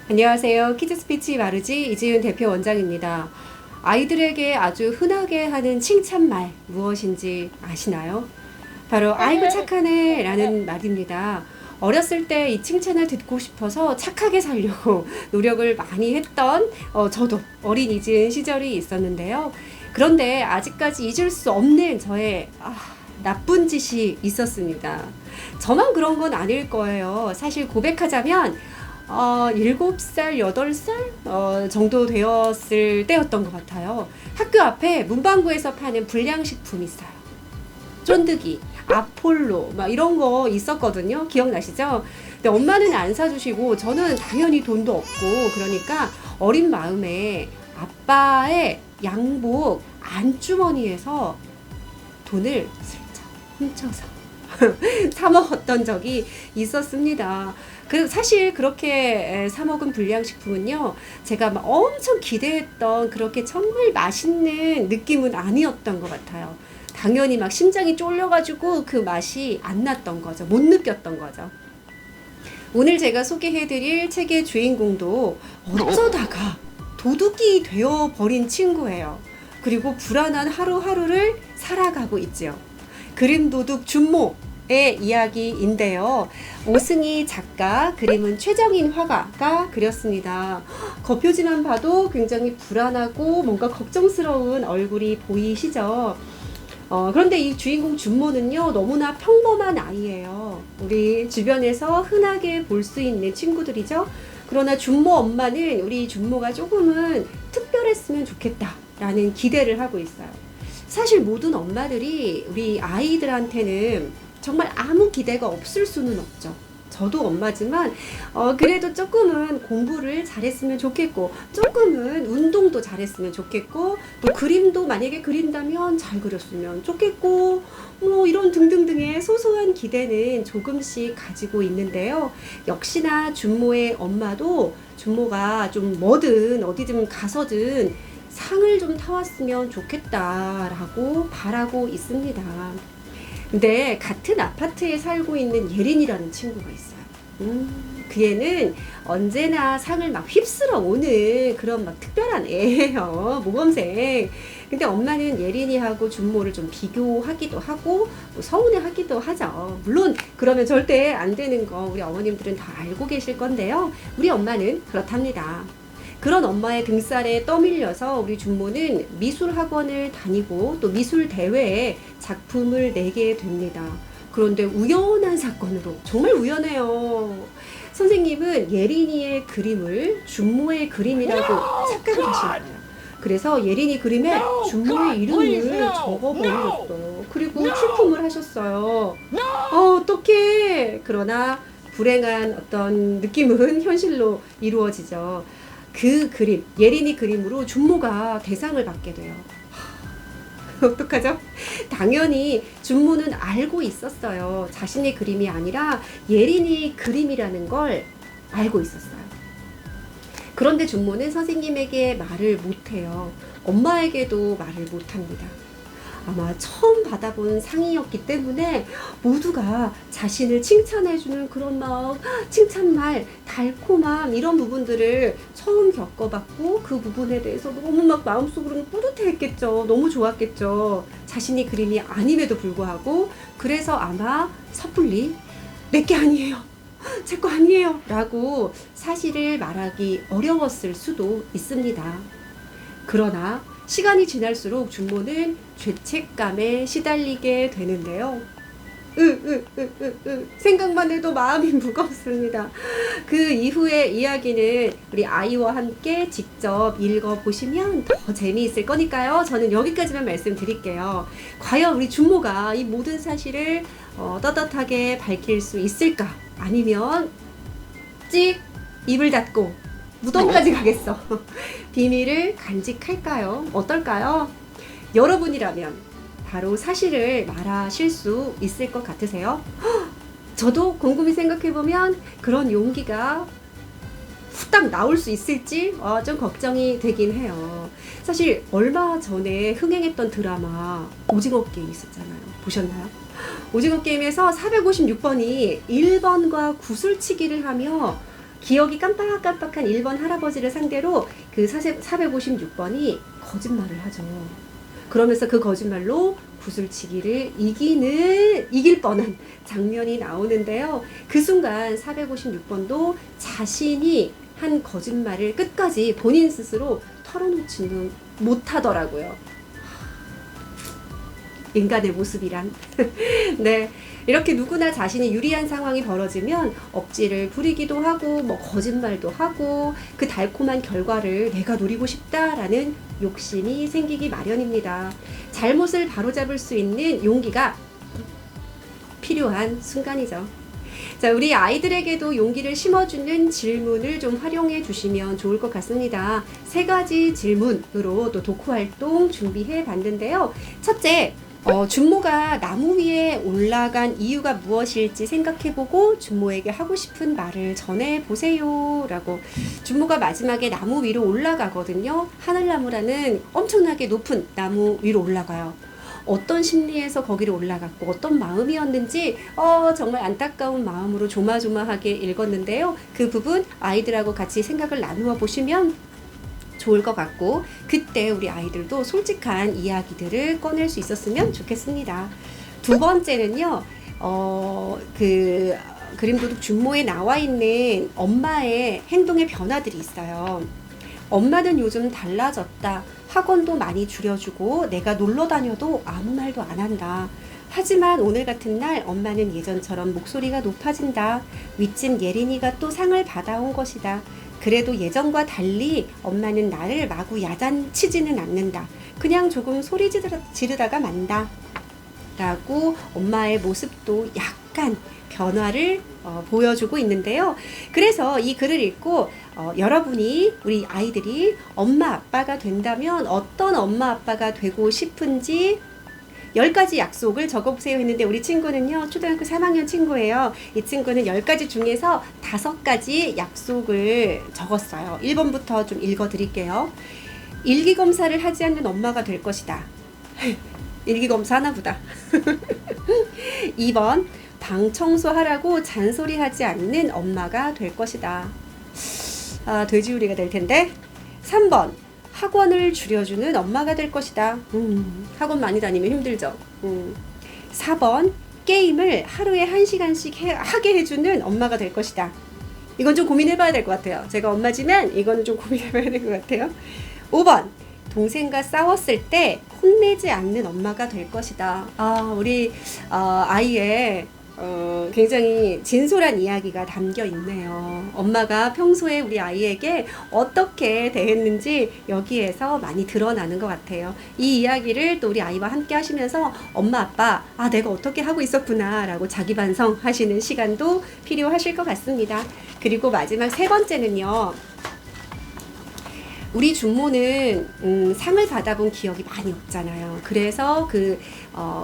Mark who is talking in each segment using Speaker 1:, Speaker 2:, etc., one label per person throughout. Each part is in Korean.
Speaker 1: 안녕하세요. 키즈스피치 마르지 이지윤 대표 원장입니다. 아이들에게 아주 흔하게 하는 칭찬말 무엇인지 아시나요? 바로 아이고 착하네 라는 말입니다. 어렸을 때 이 칭찬을 듣고 싶어서 착하게 살려고 노력을 많이 했던 저도 어린 이지은 시절이 있었는데요. 그런데 아직까지 잊을 수 없는 저의 나쁜 짓이 있었습니다. 저만 그런 건 아닐 거예요. 사실 고백하자면 7살, 8살 정도 되었을 때였던 것 같아요. 학교 앞에 문방구에서 파는 불량식품이 있어요. 쫀득이, 아폴로 막 이런 거 있었거든요. 기억나시죠? 근데 엄마는 안 사주시고 저는 당연히 돈도 없고, 그러니까 어린 마음에 아빠의 양복 안주머니에서 돈을 슬쩍 훔쳐서 사 먹었던 적이 있었습니다. 사실 그렇게 사 먹은 불량식품은요, 제가 막 엄청 기대했던 그렇게 정말 맛있는 느낌은 아니었던 것 같아요. 당연히 막 심장이 쫄려가지고 그 맛이 안 났던 거죠. 못 느꼈던 거죠. 오늘 제가 소개해드릴 책의 주인공도 어쩌다가 도둑이 되어버린 친구예요. 그리고 불안한 하루하루를 살아가고 있죠. 그림도둑 준모의 이야기인데요. 오승희 작가, 그림은 최정인 화가가 그렸습니다. 겉표지만 봐도 굉장히 불안하고 뭔가 걱정스러운 얼굴이 보이시죠? 그런데 이 주인공 준모는요, 너무나 평범한 아이예요. 우리 주변에서 흔하게 볼 수 있는 친구들이죠. 그러나 준모 엄마는 우리 준모가 조금은 특별했으면 좋겠다라는 기대를 하고 있어요. 사실 모든 엄마들이 우리 아이들한테는 정말 아무 기대가 없을 수는 없죠. 저도 엄마지만 그래도 조금은 공부를 잘했으면 좋겠고, 조금은 운동도 잘했으면 좋겠고, 또 그림도 만약에 그린다면 잘 그렸으면 좋겠고, 뭐 이런 등등등의 소소한 기대는 조금씩 가지고 있는데요. 역시나 준모의 엄마도 준모가 좀 뭐든 어디든 가서든 상을 좀 타왔으면 좋겠다라고 바라고 있습니다. 근데 같은 아파트에 살고 있는 예린이라는 친구가 있어요. 그 애는 언제나 상을 막 휩쓸어 오는 그런 막 특별한 애예요. 모범생. 근데 엄마는 예린이하고 준모를 좀 비교하기도 하고 뭐 서운해하기도 하죠. 물론 그러면 절대 안 되는 거 우리 어머님들은 다 알고 계실 건데요. 우리 엄마는 그렇답니다. 그런 엄마의 등살에 떠밀려서 우리 준모는 미술학원을 다니고 또 미술대회에 작품을 내게 됩니다. 그런데 우연한 사건으로, 정말 우연해요, 선생님은 예린이의 그림을 준모의 그림이라고 착각을 하신 거예요. 그래서 예린이 그림에 준모의 이름을 적어버렸어요. 그리고 출품을 하셨어요. 어떡해. 그러나 불행한 어떤 느낌은 현실로 이루어지죠. 그 그림, 예린이 그림으로 준모가 대상을 받게 돼요. 어떡하죠? 당연히 준모는 알고 있었어요. 자신의 그림이 아니라 예린이 그림이라는 걸 알고 있었어요. 그런데 준모는 선생님에게 말을 못해요. 엄마에게도 말을 못합니다. 아마 처음 받아본 상이었기 때문에 모두가 자신을 칭찬해주는 그런 마음, 칭찬말, 달콤함, 이런 부분들을 처음 겪어봤고, 그 부분에 대해서 너무 막 마음속으로는 뿌듯해했겠죠. 너무 좋았겠죠. 자신이 그림이 아님에도 불구하고. 그래서 아마 섣불리 내게 아니에요, 제 거 아니에요 라고 사실을 말하기 어려웠을 수도 있습니다. 그러나 시간이 지날수록 준모는 죄책감에 시달리게 되는데요. 생각만 해도 마음이 무겁습니다. 그 이후의 이야기는 우리 아이와 함께 직접 읽어보시면 더 재미있을 거니까요. 저는 여기까지만 말씀드릴게요. 과연 우리 준모가 이 모든 사실을 떳떳하게 밝힐 수 있을까? 아니면 찍 입을 닫고 무덤까지 가겠어. 비밀을 간직할까요? 어떨까요? 여러분이라면 바로 사실을 말하실 수 있을 것 같으세요? 저도 곰곰이 생각해보면 그런 용기가 후딱 나올 수 있을지 좀 걱정이 되긴 해요. 사실 얼마 전에 흥행했던 드라마 오징어 게임 있었잖아요. 보셨나요? 오징어 게임에서 456번이 1번과 구슬치기를 하며 기억이 깜빡깜빡한 1번 할아버지를 상대로 그 456번이 거짓말을 하죠. 그러면서 그 거짓말로 구슬치기를 이길 뻔한 장면이 나오는데요. 그 순간 456번도 자신이 한 거짓말을 끝까지 본인 스스로 털어놓지는 못하더라고요. 인간의 모습이란. 네. 이렇게 누구나 자신이 유리한 상황이 벌어지면 억지를 부리기도 하고 뭐 거짓말도 하고 그 달콤한 결과를 내가 노리고 싶다라는 욕심이 생기기 마련입니다. 잘못을 바로잡을 수 있는 용기가 필요한 순간이죠. 자, 우리 아이들에게도 용기를 심어주는 질문을 좀 활용해 주시면 좋을 것 같습니다. 3가지 질문으로 또 독후활동 준비해 봤는데요. 첫째, 준모가 나무 위에 올라간 이유가 무엇일지 생각해보고 준모에게 하고 싶은 말을 전해보세요 라고. 준모가 마지막에 나무 위로 올라가거든요. 하늘나무라는 엄청나게 높은 나무 위로 올라가요. 어떤 심리에서 거기를 올라갔고 어떤 마음이었는지 정말 안타까운 마음으로 조마조마하게 읽었는데요. 그 부분 아이들하고 같이 생각을 나누어 보시면 좋을 것 같고, 그때 우리 아이들도 솔직한 이야기들을 꺼낼 수 있었으면 좋겠습니다. 2번째는요, 그 그림도둑 준모에 나와 있는 엄마의 행동의 변화들이 있어요. 엄마는 요즘 달라졌다. 학원도 많이 줄여주고 내가 놀러 다녀도 아무 말도 안 한다. 하지만 오늘 같은 날 엄마는 예전처럼 목소리가 높아진다. 윗집 예린이가 또 상을 받아온 것이다. 그래도 예전과 달리 엄마는 나를 마구 야단치지는 않는다. 그냥 조금 소리 지르다가 만다. 라고 엄마의 모습도 약간 변화를 보여주고 있는데요. 그래서 이 글을 읽고 여러분이, 우리 아이들이 엄마 아빠가 된다면 어떤 엄마 아빠가 되고 싶은지 10가지 약속을 적어보세요 했는데, 우리 친구는요, 초등학교 3학년 친구예요. 이 친구는 10가지 중에서 5가지 약속을 적었어요. 1번부터 좀 읽어드릴게요. 일기검사를 하지 않는 엄마가 될 것이다. 일기검사 하나보다. 2번, 방 청소하라고 잔소리하지 않는 엄마가 될 것이다. 돼지우리가 될 텐데. 3번, 학원을 줄여주는 엄마가 될 것이다. 학원 많이 다니면 힘들죠. 4번, 게임을 하루에 1시간씩 하게 해주는 엄마가 될 것이다. 이건 좀 고민해봐야 될 것 같아요. 제가 엄마지만 이거는 좀 고민해봐야 될 것 같아요. 5번, 동생과 싸웠을 때 혼내지 않는 엄마가 될 것이다. 우리 아이의 굉장히 진솔한 이야기가 담겨 있네요. 엄마가 평소에 우리 아이에게 어떻게 대했는지 여기에서 많이 드러나는 것 같아요. 이 이야기를 또 우리 아이와 함께 하시면서 엄마 아빠 내가 어떻게 하고 있었구나 라고 자기 반성하시는 시간도 필요하실 것 같습니다. 그리고 마지막 3번째는요, 우리 준모는 상을 받아본 기억이 많이 없잖아요. 그래서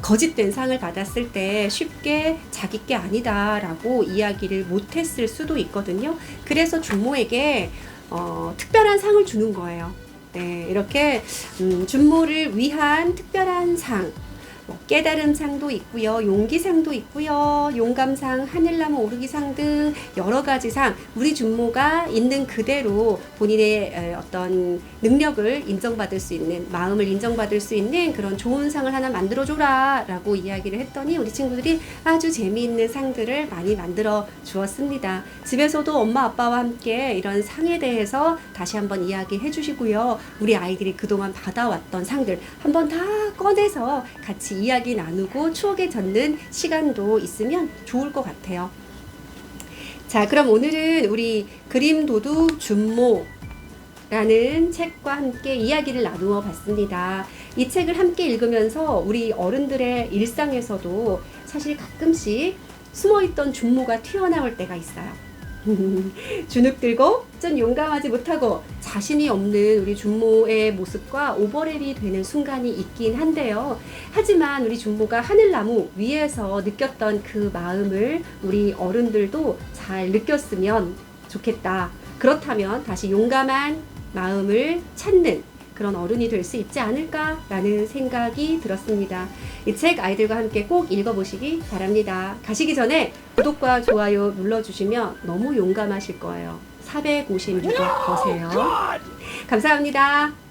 Speaker 1: 거짓된 상을 받았을 때 쉽게 자기 게 아니다 라고 이야기를 못했을 수도 있거든요. 그래서 준모에게 특별한 상을 주는 거예요. 네, 이렇게 준모를 위한 특별한 상, 깨달음 상도 있고요, 용기 상도 있고요, 용감상, 하늘나무 오르기 상 등 여러 가지 상, 우리 준모가 있는 그대로 본인의 어떤 능력을 인정받을 수 있는, 마음을 인정받을 수 있는 그런 좋은 상을 하나 만들어줘라 라고 이야기를 했더니 우리 친구들이 아주 재미있는 상들을 많이 만들어 주었습니다. 집에서도 엄마 아빠와 함께 이런 상에 대해서 다시 한번 이야기해 주시고요, 우리 아이들이 그동안 받아왔던 상들 한번 다 꺼내서 같이 이야기 나누고 추억에 젖는 시간도 있으면 좋을 것 같아요. 자, 그럼 오늘은 우리 그림도둑 준모라는 책과 함께 이야기를 나누어 봤습니다. 이 책을 함께 읽으면서 우리 어른들의 일상에서도 사실 가끔씩 숨어있던 준모가 튀어나올 때가 있어요. 주눅들고 좀 용감하지 못하고 자신이 없는 우리 준모의 모습과 오버랩이 되는 순간이 있긴 한데요. 하지만 우리 준모가 하늘나무 위에서 느꼈던 그 마음을 우리 어른들도 잘 느꼈으면 좋겠다. 그렇다면 다시 용감한 마음을 찾는 그런 어른이 될 수 있지 않을까라는 생각이 들었습니다. 이 책 아이들과 함께 꼭 읽어보시기 바랍니다. 가시기 전에 구독과 좋아요 눌러주시면 너무 용감하실 거예요. 456억 거세요. 감사합니다.